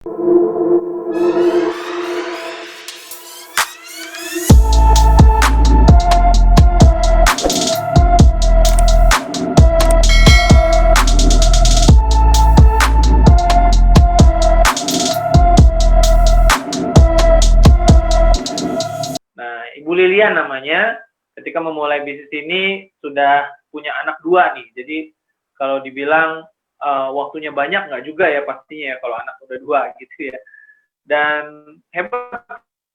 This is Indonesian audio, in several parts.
Nah, Ibu Lilian namanya, ketika memulai bisnis ini sudah punya anak 2 nih. Jadi kalau dibilang waktunya banyak nggak juga ya pastinya ya kalau anak udah 2 gitu ya. Dan hebat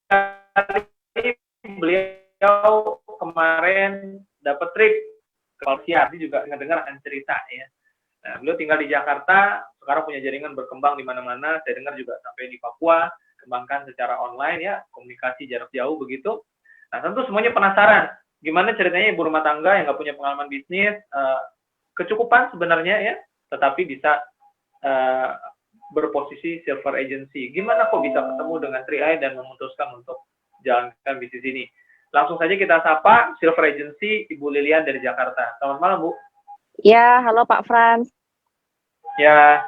sekali beliau kemarin dapat trip ke Malaysia, ini juga dengar akan cerita ya. Nah, beliau tinggal di Jakarta, sekarang punya jaringan berkembang di mana-mana. Saya dengar juga sampai di Papua, kembangkan secara online ya, komunikasi jarak jauh begitu. Nah, tentu semuanya penasaran, gimana ceritanya ibu rumah tangga yang nggak punya pengalaman bisnis, kecukupan sebenarnya ya, tetapi bisa berposisi silver agency. Gimana kok bisa ketemu dengan 3i dan memutuskan untuk jalankan bisnis ini? Langsung saja kita sapa silver agency Ibu Lilian dari Jakarta. Selamat malam, Bu. Ya, halo Pak Frans. Ya,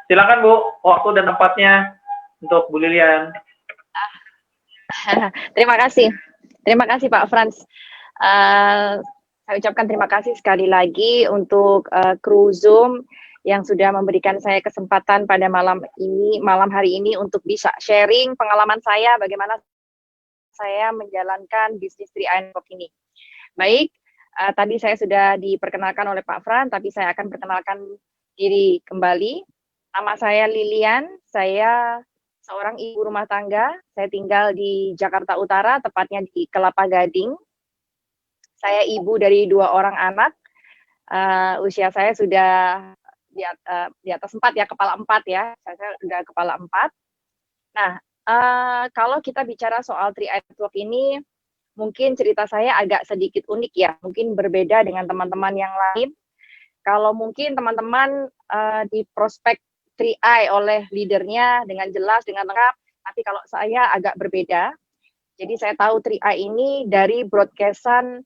silakan Bu, waktu dan tempatnya untuk Bu Lilian. Terima kasih Pak Frans. Saya ucapkan terima kasih sekali lagi untuk kru Zoom yang sudah memberikan saya kesempatan pada malam hari ini untuk bisa sharing pengalaman saya bagaimana saya menjalankan bisnis 3i Network ini. Baik, tadi saya sudah diperkenalkan oleh Pak Frans, tapi saya akan perkenalkan diri kembali. Nama saya Lilian, saya seorang ibu rumah tangga. Saya tinggal di Jakarta Utara, tepatnya di Kelapa Gading. Saya ibu dari 2 orang anak. Usia saya sudah di atas 4 ya, kepala 4 ya. Saya sudah kepala 4. Nah, kalau kita bicara soal 3i Network ini, mungkin cerita saya agak sedikit unik ya, mungkin berbeda dengan teman-teman yang lain. Kalau mungkin teman-teman di prospek 3i oleh leadernya dengan jelas, dengan lengkap, tapi kalau saya agak berbeda. Jadi saya tahu 3i ini dari broadcast-an,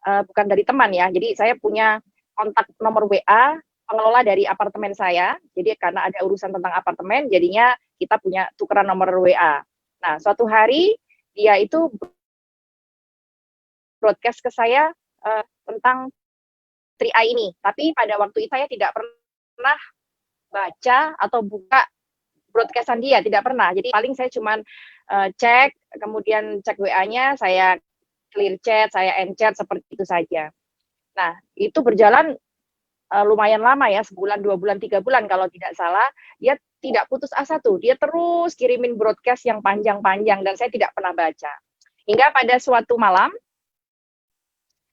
bukan dari teman ya, jadi saya punya kontak nomor WA pengelola dari apartemen saya, jadi karena ada urusan tentang apartemen, jadinya kita punya tukeran nomor WA. Nah, suatu hari dia itu broadcast ke saya tentang 3i ini, tapi pada waktu itu saya tidak pernah baca atau buka broadcast-an dia, tidak pernah. Jadi paling saya cuman cek, kemudian cek WA-nya, saya clear chat, saya end chat, seperti itu saja. Nah, itu berjalan lumayan lama ya, sebulan, 2 bulan, 3 bulan kalau tidak salah. Dia tidak putus asa tuh, dia terus kirimin broadcast yang panjang-panjang dan saya tidak pernah baca. Hingga pada suatu malam,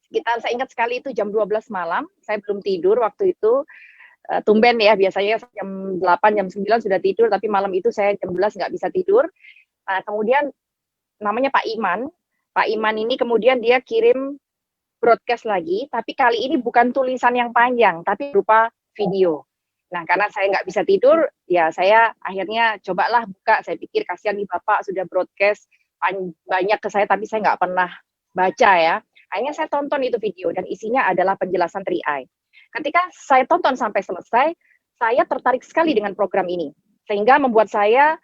saya ingat sekali itu jam 12 malam, saya belum tidur waktu itu, tumben ya, biasanya jam 8, jam 9 sudah tidur, tapi malam itu saya jam 12 nggak bisa tidur. Nah, kemudian namanya Pak Iman ini kemudian dia kirim broadcast lagi, tapi kali ini bukan tulisan yang panjang, tapi berupa video. Nah, karena saya nggak bisa tidur, ya saya akhirnya cobalah buka, saya pikir kasihan nih Bapak sudah broadcast banyak ke saya, tapi saya nggak pernah baca ya. Akhirnya saya tonton itu video, dan isinya adalah penjelasan 3i. Ketika saya tonton sampai selesai, saya tertarik sekali dengan program ini, sehingga membuat saya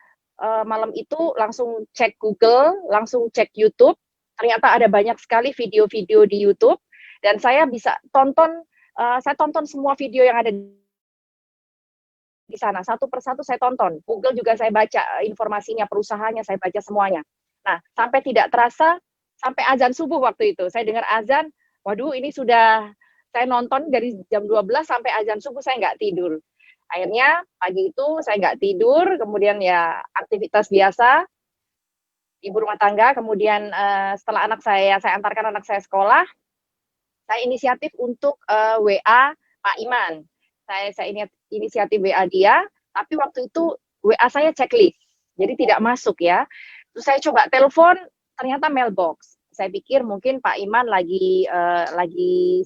malam itu langsung cek Google, langsung cek YouTube. Ternyata ada banyak sekali video-video di YouTube, dan saya bisa saya tonton semua video yang ada di sana, satu persatu saya tonton. Google juga saya baca informasinya, perusahaannya saya baca semuanya. Nah, sampai tidak terasa, sampai azan subuh waktu itu. Saya dengar azan, waduh ini sudah, saya nonton dari jam 12 sampai azan subuh, saya nggak tidur. Akhirnya pagi itu saya nggak tidur, kemudian ya aktivitas biasa, ibu rumah tangga, kemudian setelah saya antarkan anak saya sekolah, saya inisiatif untuk WA Pak Iman. Saya inisiatif WA dia, tapi waktu itu WA saya checklist, jadi tidak masuk ya. Terus saya coba telepon, ternyata mailbox. Saya pikir mungkin Pak Iman lagi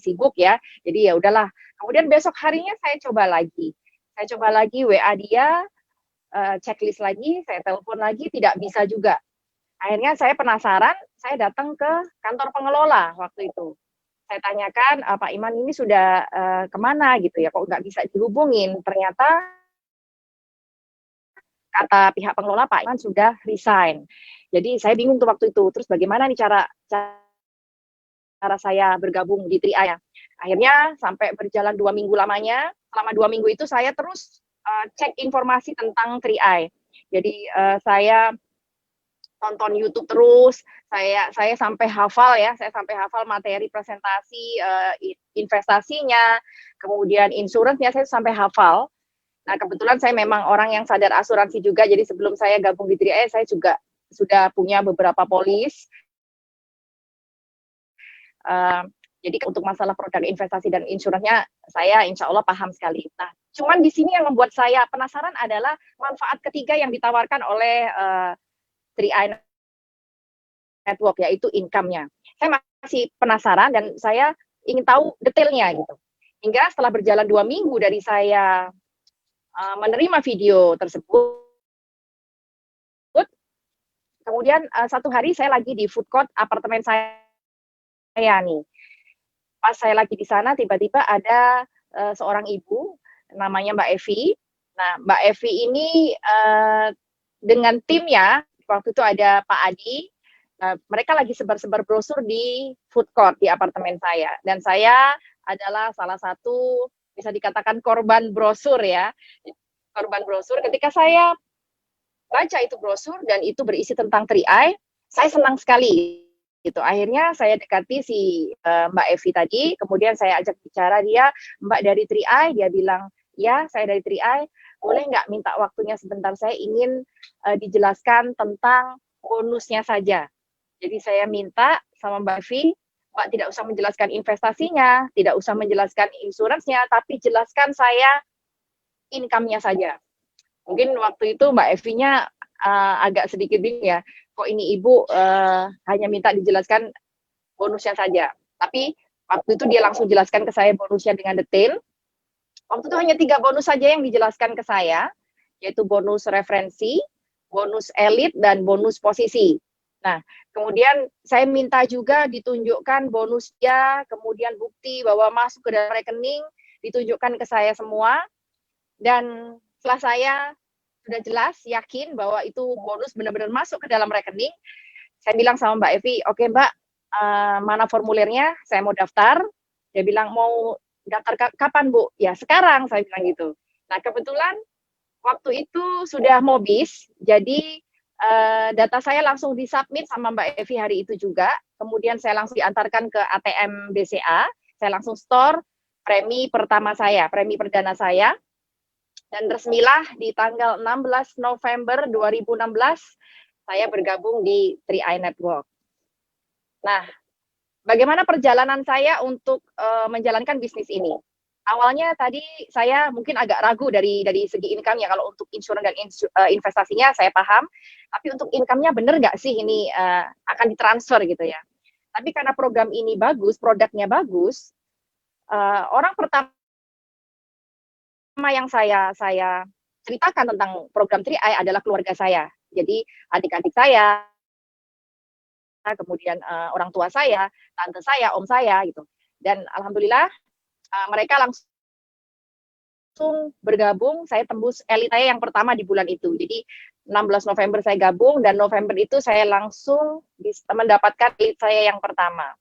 sibuk ya, jadi ya udahlah. Kemudian besok harinya saya coba lagi WA dia, checklist lagi, saya telepon lagi, tidak bisa juga. Akhirnya saya penasaran, saya datang ke kantor pengelola waktu itu. Saya tanyakan, Pak Iman ini sudah kemana gitu ya, kok nggak bisa dihubungin. Ternyata kata pihak pengelola Pak Iman sudah resign. Jadi saya bingung tuh waktu itu. Terus bagaimana nih cara saya bergabung di Tri A ya. Akhirnya sampai berjalan 2 minggu lamanya. Selama 2 minggu itu saya terus cek informasi tentang Tri A. Jadi saya tonton YouTube terus, saya sampai hafal ya, saya sampai hafal materi presentasi investasinya, kemudian insuransinya saya sampai hafal. Nah, kebetulan saya memang orang yang sadar asuransi juga, jadi sebelum saya gabung di Tri A, saya juga sudah punya beberapa polis. Jadi untuk masalah produk investasi dan insuransinya, saya insya Allah paham sekali. Nah, cuman di sini yang membuat saya penasaran adalah manfaat ketiga yang ditawarkan oleh Tri A Network, yaitu income-nya. Saya masih penasaran dan saya ingin tahu detailnya gitu. Hingga setelah berjalan 2 minggu dari saya menerima video tersebut, kemudian satu hari saya lagi di food court apartemen saya nih. Pas saya lagi di sana, tiba-tiba ada seorang ibu, namanya Mbak Evi. Nah, Mbak Evi ini dengan timnya, waktu itu ada Pak Adi, mereka lagi sebar-sebar brosur di food court di apartemen saya. Dan saya adalah salah satu, bisa dikatakan korban brosur ya. Korban brosur, ketika saya baca itu brosur dan itu berisi tentang Tri A, saya senang sekali. Gitu. Akhirnya saya dekati si Mbak Evi tadi, kemudian saya ajak bicara dia, Mbak dari Tri A, dia bilang, ya saya dari Tri A, boleh nggak minta waktunya sebentar, saya ingin dijelaskan tentang bonusnya saja. Jadi saya minta sama Mbak Evi, Mbak tidak usah menjelaskan investasinya, tidak usah menjelaskan insuransinya, tapi jelaskan saya income-nya saja. Mungkin waktu itu Mbak Evi-nya agak sedikit bingung ya, kok ini ibu hanya minta dijelaskan bonusnya saja. Tapi waktu itu dia langsung jelaskan ke saya bonusnya dengan detail. Waktu itu hanya 3 bonus saja yang dijelaskan ke saya, yaitu bonus referensi, bonus elit, dan bonus posisi. Nah, kemudian saya minta juga ditunjukkan bonusnya, kemudian bukti bahwa masuk ke dalam rekening, ditunjukkan ke saya semua. Dan setelah saya sudah jelas, yakin bahwa itu bonus benar-benar masuk ke dalam rekening, saya bilang sama Mbak Evi, oke Mbak, mana formulirnya, saya mau daftar. Dia bilang, mau daftar kapan Bu? Ya sekarang, saya bilang gitu. Nah kebetulan waktu itu sudah mau bis, jadi data saya langsung disubmit sama Mbak Evi hari itu juga, kemudian saya langsung diantarkan ke ATM BCA, saya langsung store premi pertama saya, premi perdana saya, dan resmilah di tanggal 16 November 2016 saya bergabung di Tri A Network. Nah, bagaimana perjalanan saya untuk menjalankan bisnis ini? Awalnya tadi saya mungkin agak ragu dari segi income ya, kalau untuk insurans dan investasinya saya paham, tapi untuk income-nya benar nggak sih ini akan ditransfer gitu ya. Tapi karena program ini bagus, produknya bagus, orang pertama yang saya ceritakan tentang program Tri A adalah keluarga saya. Jadi adik-adik saya, kemudian orang tua saya, tante saya, om saya gitu. Dan alhamdulillah mereka langsung bergabung, saya tembus elit saya yang pertama di bulan itu. Jadi 16 November saya gabung, dan November itu saya langsung mendapatkan elit saya yang pertama.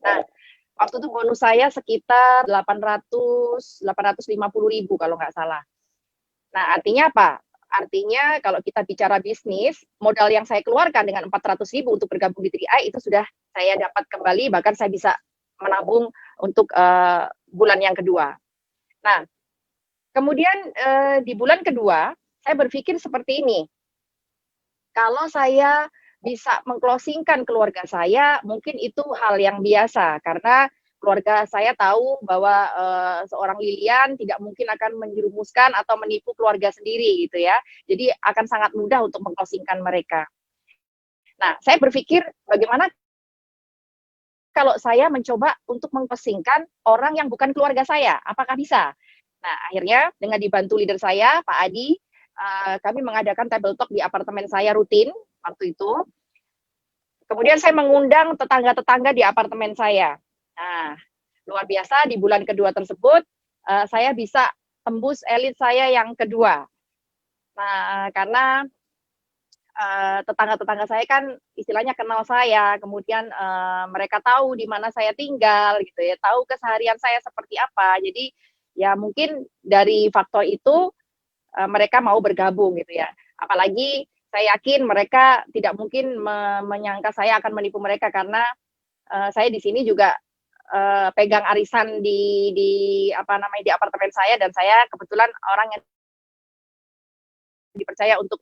Nah, waktu itu bonus saya sekitar 850.000 kalau nggak salah. Nah, artinya apa? Artinya kalau kita bicara bisnis, modal yang saya keluarkan dengan 400.000 untuk bergabung di Tri A itu sudah saya dapat kembali, bahkan saya bisa menabung untuk bulan yang kedua. Nah, kemudian di bulan kedua, saya berpikir seperti ini. Kalau saya bisa mengclosingkan keluarga saya, mungkin itu hal yang biasa, karena keluarga saya tahu bahwa seorang Lilian tidak mungkin akan menjerumuskan atau menipu keluarga sendiri gitu ya. Jadi akan sangat mudah untuk mengclosingkan mereka. Nah, saya berpikir bagaimana kalau saya mencoba untuk mengclosingkan orang yang bukan keluarga saya, apakah bisa? Nah, akhirnya dengan dibantu leader saya, Pak Adi, kami mengadakan table talk di apartemen saya rutin waktu itu. Kemudian saya mengundang tetangga-tetangga di apartemen saya. Nah, luar biasa di bulan kedua tersebut, saya bisa tembus elit saya yang kedua. Nah, karena tetangga-tetangga saya kan istilahnya kenal saya, kemudian mereka tahu di mana saya tinggal gitu ya, tahu keseharian saya seperti apa. Jadi ya mungkin dari faktor itu mereka mau bergabung gitu ya. Apalagi saya yakin mereka tidak mungkin menyangka saya akan menipu mereka karena saya di sini juga pegang arisan di apa namanya di apartemen saya dan saya kebetulan orang yang dipercaya untuk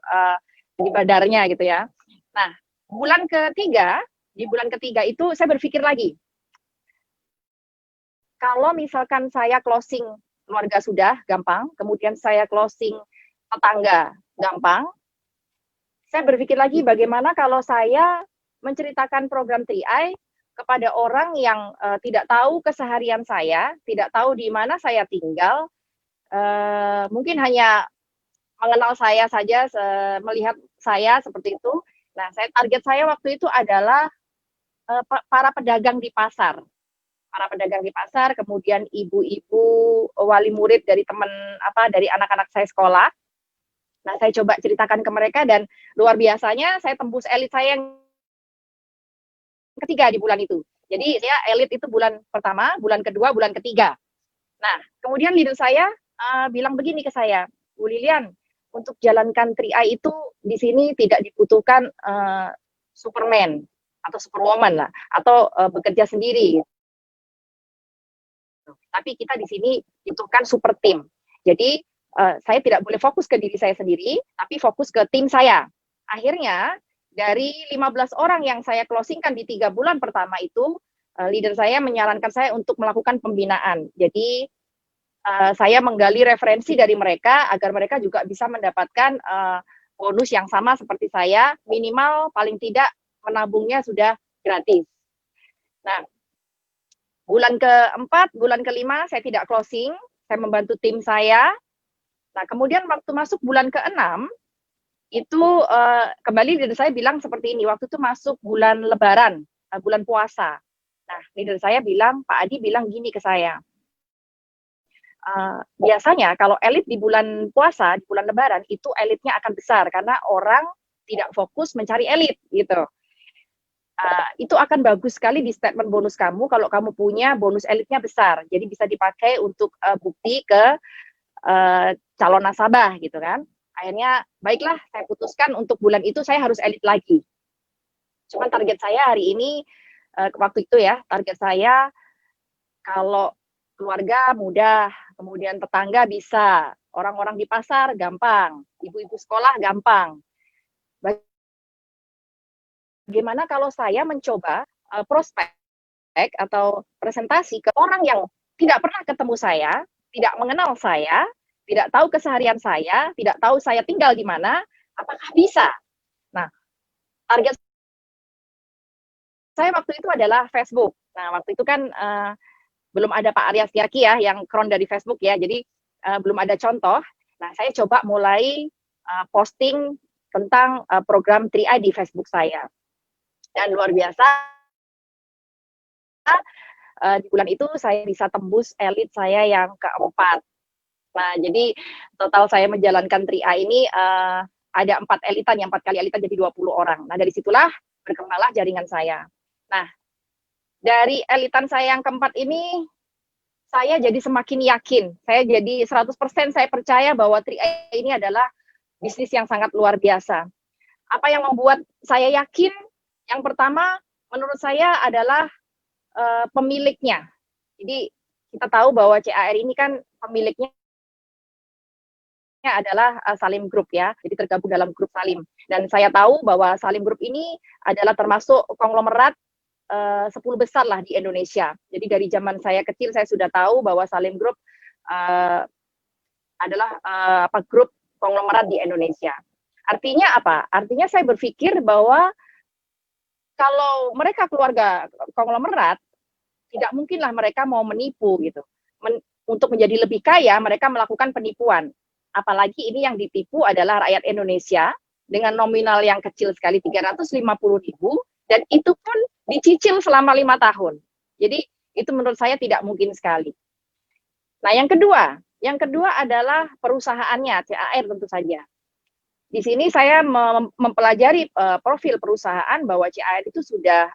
jadi badarnya gitu ya. Nah, bulan ketiga, di bulan ketiga itu saya berpikir lagi, kalau misalkan saya closing keluarga sudah gampang, kemudian saya closing tetangga gampang, saya berpikir lagi bagaimana kalau saya menceritakan program 3i kepada orang yang tidak tahu keseharian saya, tidak tahu di mana saya tinggal, mungkin hanya mengenal saya saja, melihat saya seperti itu. Nah, target saya waktu itu adalah para pedagang di pasar. Para pedagang di pasar, kemudian ibu-ibu wali murid dari teman dari anak-anak saya sekolah. Nah, saya coba ceritakan ke mereka dan luar biasanya saya tembus elit saya yang ketiga di bulan itu. Jadi saya elit itu bulan pertama, bulan kedua, bulan ketiga. Nah, kemudian leader saya bilang begini ke saya, Bu Lilian, untuk jalankan 3i itu di sini tidak dibutuhkan Superman atau Superwoman lah, atau bekerja sendiri. Tapi kita di sini dibutuhkan super tim. Jadi saya tidak boleh fokus ke diri saya sendiri, tapi fokus ke tim saya. Akhirnya dari 15 orang yang saya closingkan di 3 bulan pertama itu, leader saya menyarankan saya untuk melakukan pembinaan. Jadi saya menggali referensi dari mereka agar mereka juga bisa mendapatkan bonus yang sama seperti saya, minimal paling tidak menabungnya sudah gratis. Nah, bulan keempat, bulan kelima saya tidak closing, saya membantu tim saya. Nah, kemudian waktu masuk bulan keenam, itu kembali leader saya bilang seperti ini, waktu itu masuk bulan lebaran, bulan puasa. Nah, leader saya bilang, Pak Adi bilang gini ke saya, biasanya kalau elit di bulan puasa, di bulan lebaran, itu elitnya akan besar, karena orang tidak fokus mencari elit, gitu. Itu akan bagus sekali di statement bonus kamu kalau kamu punya bonus elitnya besar. Jadi bisa dipakai untuk bukti ke calon nasabah gitu kan. Akhirnya baiklah saya putuskan untuk bulan itu saya harus elit lagi. Cuman target saya hari ini waktu itu ya, target saya kalau keluarga mudah, kemudian tetangga bisa, orang-orang di pasar gampang, ibu-ibu sekolah gampang. Bagaimana kalau saya mencoba prospek atau presentasi ke orang yang tidak pernah ketemu saya, tidak mengenal saya, tidak tahu keseharian saya, tidak tahu saya tinggal di mana, apakah bisa? Nah, target saya waktu itu adalah Facebook. Nah, waktu itu kan belum ada Pak Arya Setiaki ya, yang kron dari Facebook ya, jadi belum ada contoh. Nah, saya coba mulai posting tentang program 3i di Facebook saya. Dan luar biasa, di bulan itu saya bisa tembus elit saya yang keempat. Nah, jadi total saya menjalankan 3i ini ada 4 elitan, yang 4 kali elitan jadi 20 orang. Nah, dari situlah berkembanglah jaringan saya. Nah, dari elitan saya yang keempat ini, saya jadi semakin yakin. Saya jadi 100% saya percaya bahwa 3i ini adalah bisnis yang sangat luar biasa. Apa yang membuat saya yakin? Yang pertama, menurut saya adalah pemiliknya. Jadi kita tahu bahwa CAR ini kan pemiliknya adalah Salim Group ya, jadi tergabung dalam grup Salim. Dan saya tahu bahwa Salim Group ini adalah termasuk konglomerat 10 besar lah di Indonesia. Jadi dari zaman saya kecil saya sudah tahu bahwa Salim Group adalah grup konglomerat di Indonesia. Artinya apa? Artinya saya berpikir bahwa kalau mereka keluarga konglomerat, tidak mungkinlah mereka mau menipu gitu. Untuk menjadi lebih kaya, mereka melakukan penipuan. Apalagi ini yang ditipu adalah rakyat Indonesia dengan nominal yang kecil sekali 350.000, dan itu pun dicicil selama 5 tahun. Jadi itu menurut saya tidak mungkin sekali. Nah, yang kedua adalah perusahaannya, CAR tentu saja. di sini saya mempelajari profil perusahaan bahwa CAR itu sudah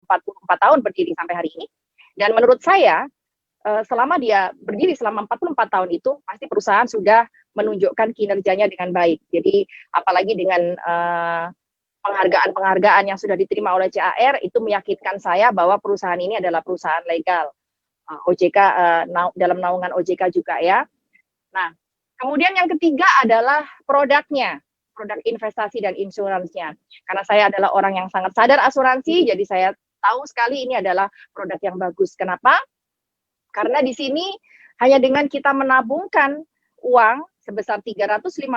44 tahun berdiri sampai hari ini. Dan menurut saya, selama dia berdiri selama 44 tahun itu, pasti perusahaan sudah menunjukkan kinerjanya dengan baik. Jadi apalagi dengan penghargaan-penghargaan yang sudah diterima oleh CAR, itu meyakinkan saya bahwa perusahaan ini adalah perusahaan legal. OJK, dalam naungan OJK juga ya. Nah, kemudian yang ketiga adalah produknya, produk investasi dan insuransinya. Karena saya adalah orang yang sangat sadar asuransi, jadi saya tahu sekali ini adalah produk yang bagus. Kenapa? Karena di sini hanya dengan kita menabungkan uang sebesar 350.000,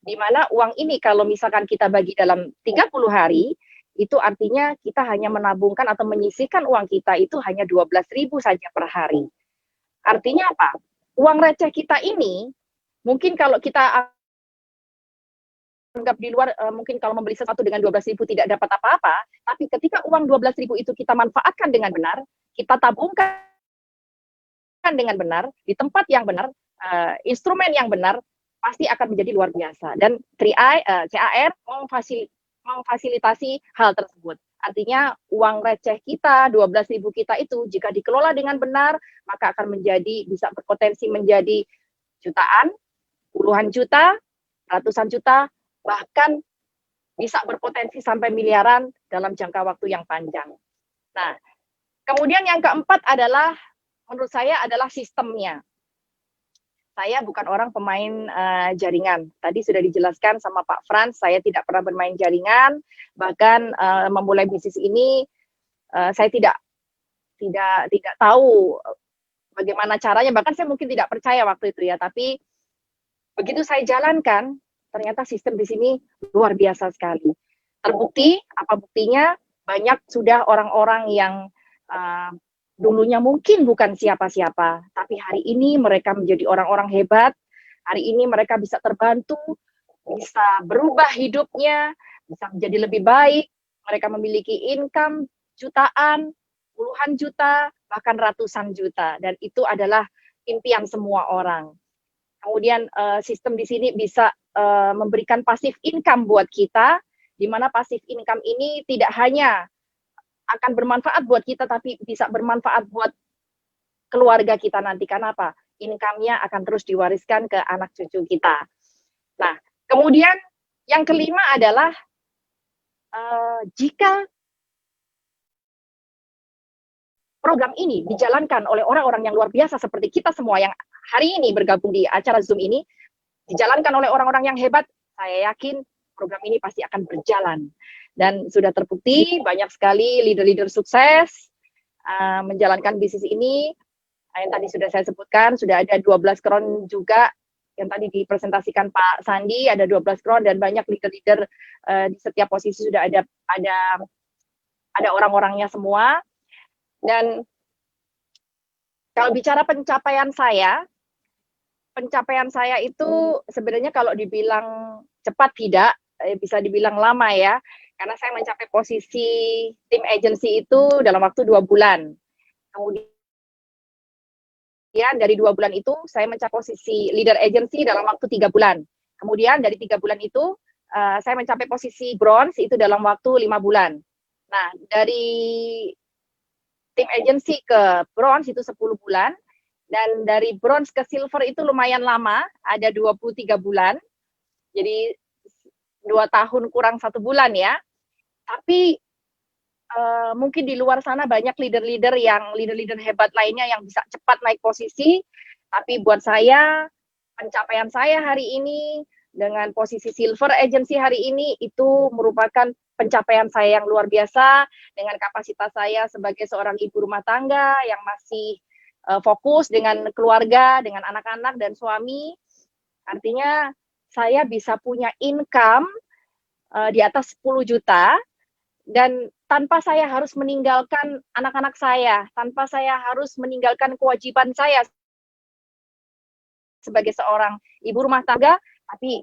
di mana uang ini kalau misalkan kita bagi dalam 30 hari, itu artinya kita hanya menabungkan atau menyisihkan uang kita itu hanya 12.000 saja per hari. Artinya apa? Uang receh kita ini, mungkin kalau kita anggap di luar, mungkin kalau membeli sesuatu dengan 12.000 tidak dapat apa-apa, tapi ketika uang 12.000 itu kita manfaatkan dengan benar, kita tabungkan dengan benar, di tempat yang benar, instrumen yang benar, pasti akan menjadi luar biasa. Dan CAR memfasilitasi hal tersebut. Artinya uang receh kita, 12.000 kita itu jika dikelola dengan benar, maka akan bisa berpotensi menjadi jutaan, puluhan juta, ratusan juta, bahkan bisa berpotensi sampai miliaran dalam jangka waktu yang panjang. Nah, kemudian yang keempat adalah, menurut saya adalah sistemnya. Saya bukan orang pemain jaringan. Tadi sudah dijelaskan sama Pak Frans, saya tidak pernah bermain jaringan. Bahkan memulai bisnis ini saya tidak tahu bagaimana caranya. Bahkan saya mungkin tidak percaya waktu itu ya. Tapi begitu saya jalankan, ternyata sistem di sini luar biasa sekali. Terbukti, apa buktinya? Banyak sudah orang-orang yang dulunya mungkin bukan siapa-siapa, tapi hari ini mereka menjadi orang-orang hebat. Hari ini mereka bisa terbantu, bisa berubah hidupnya, bisa menjadi lebih baik. Mereka memiliki income jutaan, puluhan juta, bahkan ratusan juta. Dan itu adalah impian semua orang. Kemudian sistem di sini bisa memberikan passive income buat kita, di mana passive income ini tidak hanya akan bermanfaat buat kita, tapi bisa bermanfaat buat keluarga kita nanti. Karena apa? Income-nya akan terus diwariskan ke anak cucu kita. Nah, kemudian yang kelima adalah jika program ini dijalankan oleh orang-orang yang luar biasa seperti kita semua yang hari ini bergabung di acara Zoom ini, dijalankan oleh orang-orang yang hebat, saya yakin program ini pasti akan berjalan. Dan sudah terbukti banyak sekali leader-leader sukses menjalankan bisnis ini. Yang tadi sudah saya sebutkan, sudah ada 12 kron juga yang tadi dipresentasikan Pak Sandi, ada 12 kron dan banyak leader-leader di setiap posisi sudah ada orang-orangnya semua. Dan kalau bicara pencapaian saya itu sebenarnya kalau dibilang cepat tidak, bisa dibilang lama ya. Karena saya mencapai posisi tim agency itu dalam waktu 2 bulan. Kemudian dari 2 bulan itu saya mencapai posisi leader agency dalam waktu 3 bulan. Kemudian dari 3 bulan itu saya mencapai posisi bronze itu dalam waktu 5 bulan. Nah, dari tim agency ke bronze itu 10 bulan. Dan dari bronze ke silver itu lumayan lama, ada 23 bulan. Jadi 2 tahun kurang 1 bulan ya. Tapi mungkin di luar sana banyak leader-leader hebat lainnya yang bisa cepat naik posisi. Tapi buat saya, pencapaian saya hari ini dengan posisi silver agency hari ini itu merupakan pencapaian saya yang luar biasa dengan kapasitas saya sebagai seorang ibu rumah tangga yang masih fokus dengan keluarga, dengan anak-anak dan suami. Artinya saya bisa punya income di atas 10 juta dan tanpa saya harus meninggalkan anak-anak saya, tanpa saya harus meninggalkan kewajiban saya sebagai seorang ibu rumah tangga, tapi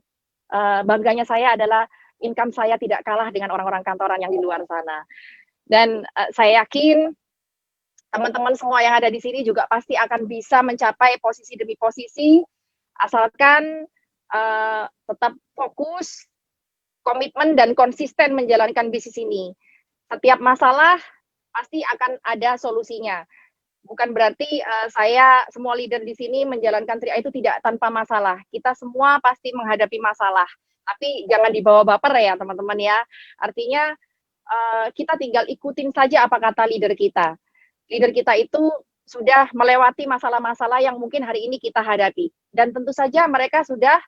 bangganya saya adalah income saya tidak kalah dengan orang-orang kantoran yang di luar sana. Dan saya yakin teman-teman semua yang ada di sini juga pasti akan bisa mencapai posisi demi posisi, asalkan tetap fokus, komitmen dan konsisten menjalankan bisnis ini. Setiap masalah pasti akan ada solusinya. Bukan berarti saya semua leader di sini menjalankan 3A itu tidak tanpa masalah. Kita semua pasti menghadapi masalah. Tapi jangan dibawa baper ya teman-teman ya. Artinya kita tinggal ikutin saja apa kata leader kita. Leader kita itu sudah melewati masalah-masalah yang mungkin hari ini kita hadapi. Dan tentu saja mereka sudah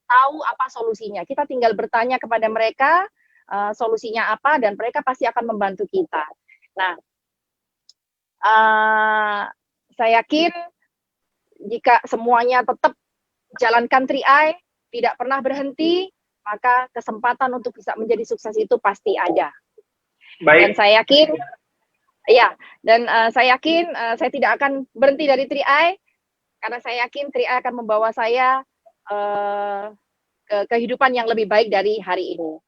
tahu apa solusinya. Kita tinggal bertanya kepada mereka solusinya apa dan mereka pasti akan membantu kita. Nah, saya yakin jika semuanya tetap jalankan 3I, tidak pernah berhenti, maka kesempatan untuk bisa menjadi sukses itu pasti ada. Baik. Dan saya yakin, saya tidak akan berhenti dari 3I, karena saya yakin 3I akan membawa saya ke kehidupan yang lebih baik dari hari ini.